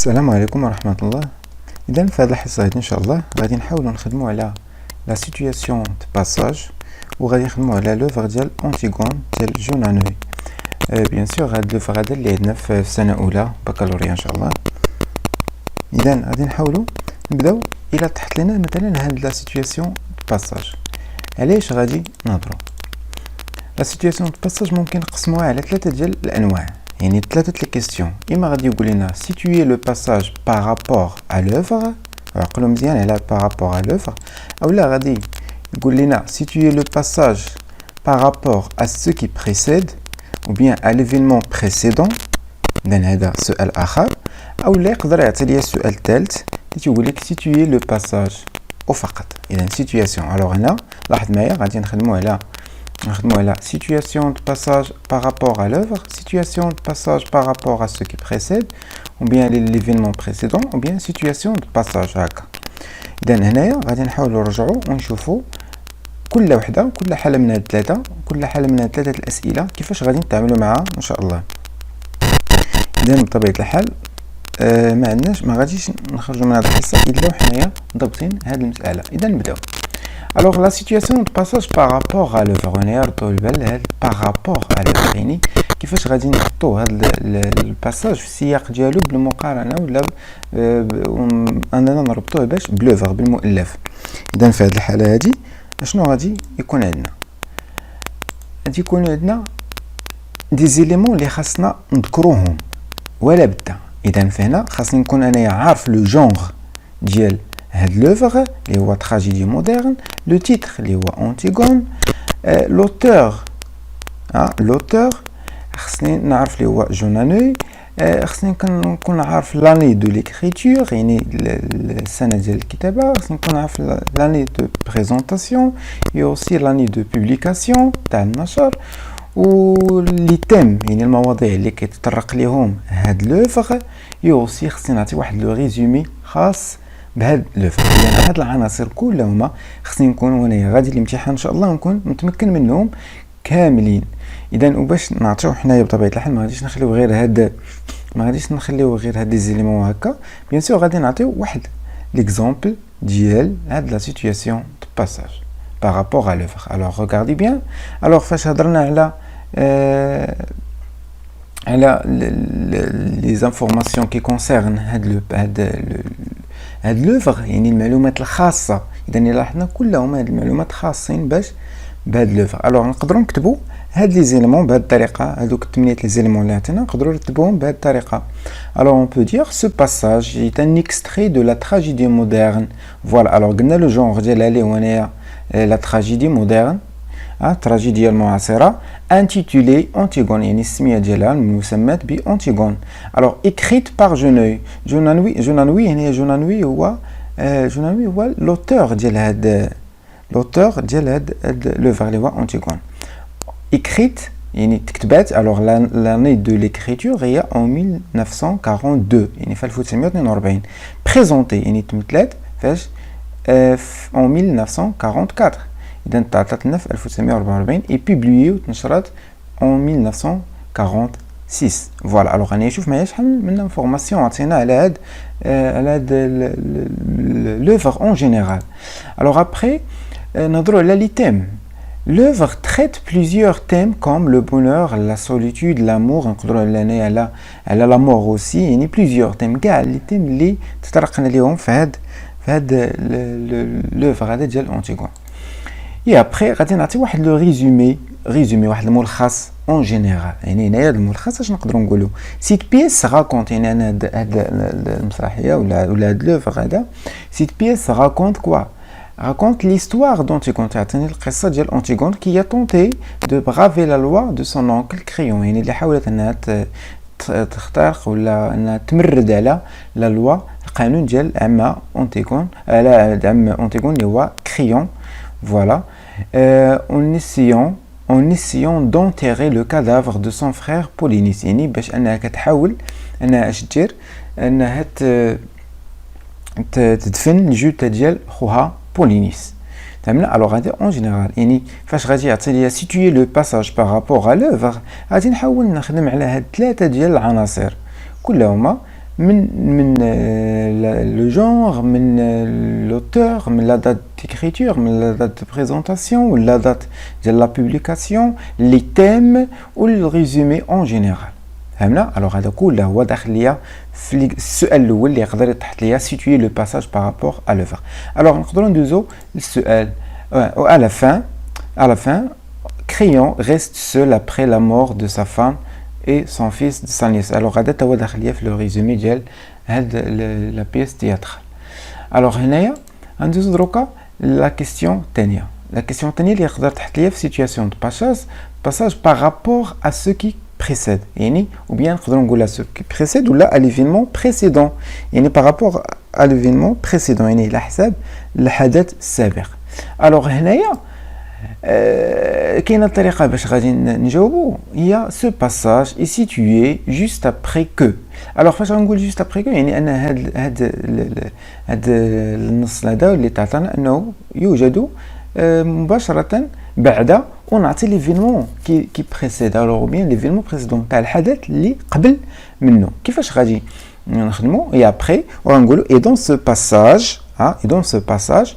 السلام عليكم ورحمة الله. إذا في هذه الحصة هذه إن شاء الله غادي نحاولوا نخدموا على لا سيتوياسيون دو باساج وغادي نخدموا على لوفر ديال أنتيغون ديال جونانوي. بيان سور هاد لوفر هذا اللي عندنا في سنة أولى بكالوريا إن شاء الله. إذا غادي نحاولوا نبداو إلى تحت لنا مثلا هاد لا سيتوياسيون دو باساج. علاش غادي نهضروا؟ لا سيتوياسيون دو باساج ممكن نقسموها على ثلاثة ديال الأنواع، يعني ثلاثة لي كيستيون. إما غادي يقول لنا situer le passage par rapport à l'œuvre، عقلوا مزيان على par rapport à l'œuvre، أولا غادي يقول لنا situer le passage par rapport à ce qui précède ou bien à l'événement précédent. إذن هذا سؤال آخر. أولا يقدر يعطي لي السؤال الثالث اللي تيقول لك situer le passage فقط. إذن situation. alors هنا لاحظ معايا غادي نخدموا على situation de passage par rapport à l'œuvre, situation de passage par rapport à ce qui précède, ou bien l'événement précédent, ou bien situation de passage هكا. إذا هنايا غادي نحاولوا نرجعوا ونشوفوا كل حالة من هاد الثلاثة الأسئلة كيفاش غادي نتعاملوا معها إن شاء الله. إذا بطبيعة الحال ما غاديش نخرجوا من هذه الحصة إلا وحنايا ضابطين هذه المسألة. إذا نبداو. Alors la situation de passage par rapport à l'œuvre، هنا ردوا البال par rapport à l'œuvre، يعني كيفاش غادي نحطوا هذا الباساج في السياق ديالو بالمقارنه ولا اننا نربطوه باش بلوفر بالمؤلف. اذا في هذه الحاله هذه شنو غادي يكون عندنا؟ غادي يكون عندنا دي زيليمون اللي خاصنا نذكروهم ولا بدا. اذا فهنا خاصني نكون انايا عارف لو جونغ ديال هاد لوفر اللي هو تراجيدي مودرن، لو تيتر اللي هو أنتيغون، لوتور خاصني نعرف اللي هو جونانوي، خاصني نكون عارف لاني دو ليكريتور يعني السنة ديال الكتابة، خاصني نكون عارف لاني دو بريزونطاسيون اي اوسي لاني دو بوبليكاسيون تاع النشر، و لي تيم يعني المواضيع اللي كيتطرق ليهم هاد لوفر، اي اوسي خاصني نعطي واحد لو ريزومي خاص بهاد لوفر. اذا هاد العناصر كلهم خصني نكون وانا غادي الامتحان ان شاء الله نكون متمكن منهم كاملين. اذا وباش نعطيو حنايا بطبيعه الحال ما غاديش نخليو غير هاد لي زيليمون هكا. بيان سور غادي نعطيو واحد ليكزامبل ديال هاد لا سيتوياسيون دو باساج بارابور ا لوفر. الوغ ريغاردي بيان. الوغ فاش هضرنا على لي زانفورماسيون كي كونسيرن هاد لوفر يعني المعلومات الخاصه. اذا لاحظنا كلهم هاد المعلومات خاصين باش بهاد لوفر. الوغ نقدروا نكتبوا هاد لي زيليمون بهاد الطريقه، هادوك 8 لي زيليمون اللي عطينا نقدروا نرتبوهم بهاد الطريقه. الوغ اون بو دير سو باساج est un extrait de la tragédie moderne. فوالا. الوغ قلنا لو جونغ ديالها اللي هو هنايا لا تراجيدي مودرن، التراجيديا المعاصره، انتيتولي أنتيغون يعني السميه ديالها المسمات بأنتيغون. الوغ écrite par جونانوي هنا جونانوي هو لوتور ديال هاد لوفر اللي هو أنتيغون. écrite يعني تكتبات. الوغ لاني دو ليكريتور هي en 1942 يعني في 1942. بريزونتي يعني تمثلات فاش en 1944 إذا تعطات لنا في 1944 et publié وتنشرت en 1946. فوالا. الوغ راني نشوف معايا شحال من انفورماسيون عطينا على هاد لوفر اون جينيرال. الوغ ابري نهضروا على لي تيم. L'œuvre traite plusieurs thèmes comme le bonheur, la solitude, l'amour. نقدروا على la mort aussi يعني plusieurs thèmes كاع لي تيم اللي تطرقنا ليهم في هاد لوفر هذا ديال أنتيغون. et après غادي نعطي واحد لو ريزومي واحد الملخص اون جينيرال. يعني هنايا الملخص اش نقدروا نقولوا سيت بيس راكونت يعني انا هاد المسرحيه ولا هاد لوفر هذا سيت بيس راكونت كوا raconte l'histoire d'Antigone. تعطيني القصه ديال أنتيغون qui a tenté de braver la loi de son oncle Créon يعني اللي حاولت انها تخترق ولا انها تمرد على لا لوا القانون ديال عم أنتيغون اللي هو كريون. فوالا. en essayant d'enterrer le cadavre de son frère Polynice يعني باش انها كتحاول انها اش دير انها تدفن الجثه ديال خوها بولينيس. فهمنا؟ الوغ هذا اون جينيرال يعني فاش غادي يعطي لي سيتوي لو باساج بارابور ا لوفر غادي نحاول نخدم على هاد ثلاثه ديال العناصر كلهما le genre, l'auteur, la date d'écriture, la date de présentation, la date de la publication, les thèmes ou le résumé en général. Alors هذا كله هو داخل ليا في السؤال الاول اللي يقدر يتحط ليا situer le passage par rapport à l'œuvre. Alors نقدروا ندوزو للسؤال à la fin Crayon reste seul après la mort de sa femme et son fils de sa nièce. Alors هذا هو داخل ليا في le résumé ديال هاد la pièce théâtrale. Alors هنايا غندوزو دروكا la question الثانيه. La question الثانيه اللي يقدر تحط ليا في situation de passage par rapport à ce qui précède, ou bien à ce qui précède ou là à l'événement précédent, par rapport à l'événement précédent, الحدث السابق. Alors هنايا كاينه طريقه باش غادي نجاوبوا هي ce passage est situé juste après que. Alors فاش غنقول juste après que يعني ان هاد النص هذا اللي تعطينا انه يوجد مباشره بعد ونعطي ليفينمون كي بريسيد alors ou bien l'événement précédent تاع الحدث اللي قبل منه. كيفاش غادي نخدموا et après وغنقولوا et dans ce passage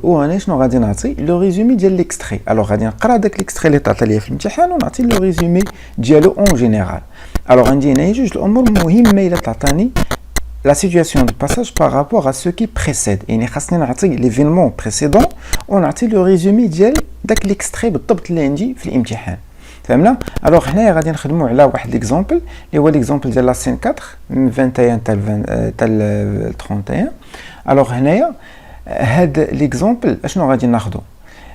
وانا شنو غادي نعطي لو ريزومي ديال ليكستري. الوغ غادي نقرا داك ليكستري اللي طلع ليا في الامتحان ونعطي لو ريزومي ديالو اون جينيرال. الوغ عندي هنايا جوج الامور مهمه الا تعطاني la situation de passage par rapport à ce qui précède. يعني خاصني نعطي ليفينمون بريسيدون ونعطي لو ريزومي ديال داك ليكستري بالضبط اللي عندي في الامتحان. فهمنا؟ الوغ حنايا غادي نخدموا على واحد ليكزامبل اللي هو ليكزامبل ديال لا سين 4 من 21 تاع 31. الوغ هنايا هاد ليكزامبل اشنو غادي ناخذو؟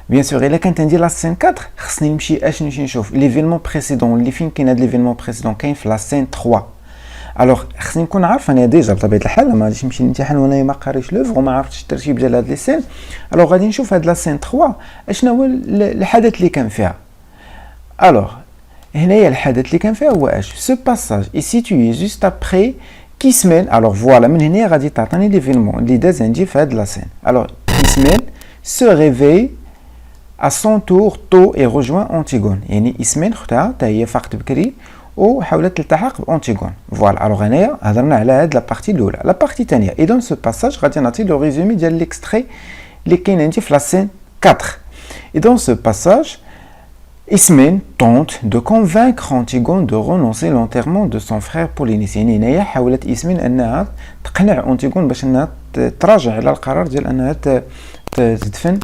بيان سور الا كانت عندي لا سين 4 خصني نمشي نمشي نشوف ليفينمون بريسيدون اللي فين كاين هاد ليفينمون بريسيدون كاين في لا سين 3. الوغ خصني نكون عارف انا ديجا بطبيعه الحال ما غاديش نمشي للامتحان وانا ما قاريش لوفر وما عرفتش الترتيب ديال هاد لي سين. الوغ غادي نشوف هاد لا سين 3 اشنو هو الحدث اللي كان فيها. الوغ هنايا الحدث اللي كان فيها هو اش سو باساج اي سيتوي جوست ابري كي سمين. الوغ فوالا من هنا غادي تعطيني ليفينمون اللي داز عندي في هاد لا سين. الوغ كي سمين سو ريفي à son tour tôt et rejoint Antigone. يعني اسمين اختها حتى هي فاقت بكري وحاولت تلتحق بانتيغون. فوالا الوغ هنايا هضرنا على هاد لا بارتي الاولى. لا بارتي الثانيه اي دون سو باساج غادي نعطي لو ريزومي ديال ليكستري اللي كاين عندي في لا سين 4. اي دون سو باساج Ismène tente de convaincre Antigone de renoncer à l'enterrement de son frère Polynice. يعني هنايا حاولت إسمين أنها تقنع أنتيغون باش أنها تراجع على القرار ديال أنها تدفن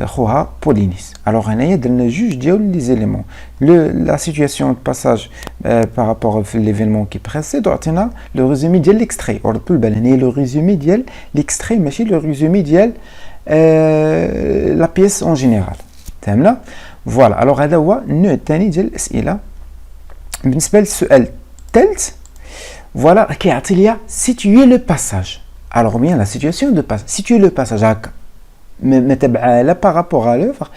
خوها بولينيس. الوغ هنايا درنا جوج ديال لي زيليمون لا سيتوياسيون دو باساج بارابور في ليفينمون كي بريسيد وعطينا لو ريزومي ديال ليكستري. وردوا البال هنايا لو ريزومي ديال ليكستري ماشي لو ريزومي ديال لا بيس اون جينيرال. فهمنا؟ فوالا الوغ هذا هو النوع الثاني ديال الاسئله. بالنسبه للسؤال الثالث فوالا كيعطي ليا سيتوي لو باساج. الوغ بيان لا سيتوياسيون دو باساج سيتوي لو باساج هكا ما تبعها لا بارابور ا لوفر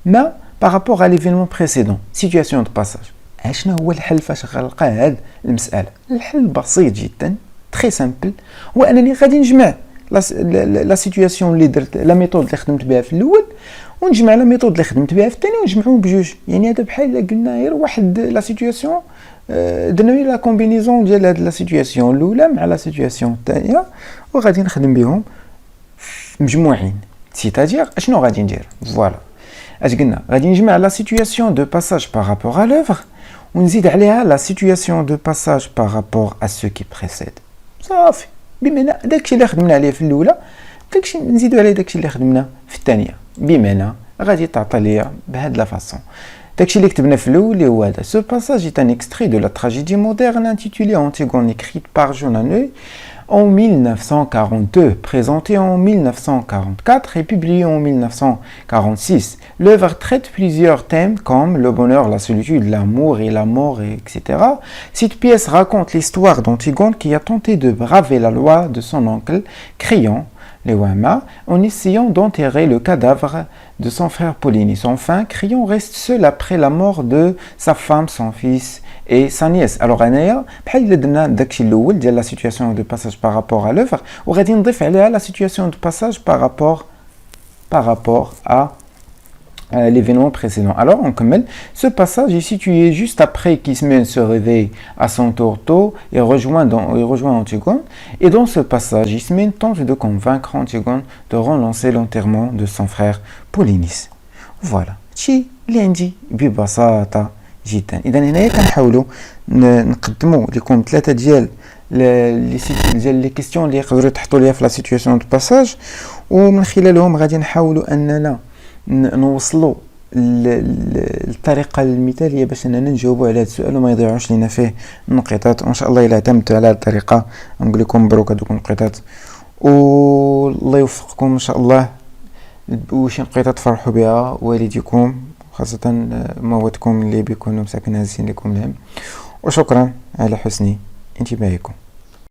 ما بارابور ا ليفينمون بريسيدون. سيتوياسيون دو باساج اشنو هو الحل فاش غنلقى هاد المساله؟ الحل بسيط جدا تري سامبل هو انني غادي نجمع لا سيتوياسيون اللي درت لا ميثود اللي خدمت بها في الاول ونجمع لا ميثود اللي خدمت بها في الثاني ونجمعهم بجوج. يعني هذا بحال الا قلنا غير واحد لا سيتوياسيون درنا لا كومبينيزون ديال هاد لا سيتوياسيون الاولى مع لا سيتوياسيون الثانيه وغادي نخدم بهم مجموعين. سيتادير اشنو غادي ندير؟ فوالا اش قلنا غادي نجمع لا سيتوياسيون دو باساج بارابور ا لوفر ونزيد عليها لا سيتوياسيون دو باساج بارابور ا سو كي بريسيد. صافي بمعنى داكشي اللي خدمنا عليه في الاولى داكشي نزيدو عليه داكشي اللي خدمنا في الثانيه. بمعنى غادي تعطي ليا بهاد لا فاصون داكشي اللي كتبنا في الاول اللي هو هذا. Ce passage est un extrait de la tragédie moderne intitulée Antigone écrite par Jean Aneuil en 1942, présentée en 1944 et publiée en 1946. L'œuvre traite plusieurs thèmes comme le bonheur, la solitude, l'amour et la mort, etc. Cette pièce raconte l'histoire d'Antigone qui a tenté de braver la loi de son oncle Créon, Léoama, en essayant d'enterrer le cadavre de son frère Polynice. Enfin, Créon reste seul après la mort de sa femme, son fils et sa nièce. Alors, هنايا بحال إلا درنا داكشي الأول ديال la situation de passage par rapport à l'œuvre وغادي نضيف عليها la situation de passage par rapport à l'événement précédent. Alors, on commence. Ce passage est situé juste après qu'Ismaël se réveille à son tour tôt et rejoint Antigone. Et dans ce passage, Ismaël tente de convaincre Antigone de relancer l'enterrement de son frère Polynice. Voilà. شي اللي عندي ببساطة جدا. إذا هنايا كنحاولوا نقدموا لكم 3 ديال لي كيستيون اللي يقدروا تحطوا ليها في لا سيتوياسيون دو باساج، ومن خلالهم غادي نحاولوا اننا نوصلوا الطريقه المثاليه باش اننا نجاوبوا على هذا السؤال وما يضيعوش لنا فيه النقطات. وان شاء الله الا اعتمدتوا على هذه الطريقه نقول لكم مبروك هذوك النقطات، والله يوفقكم ان شاء الله، وشي نقطه تفرحوا بها والديكم خاصه مواتكم اللي بيكونوا مساكن هازين لكم الهم. وشكرا على حسن انتباهكم.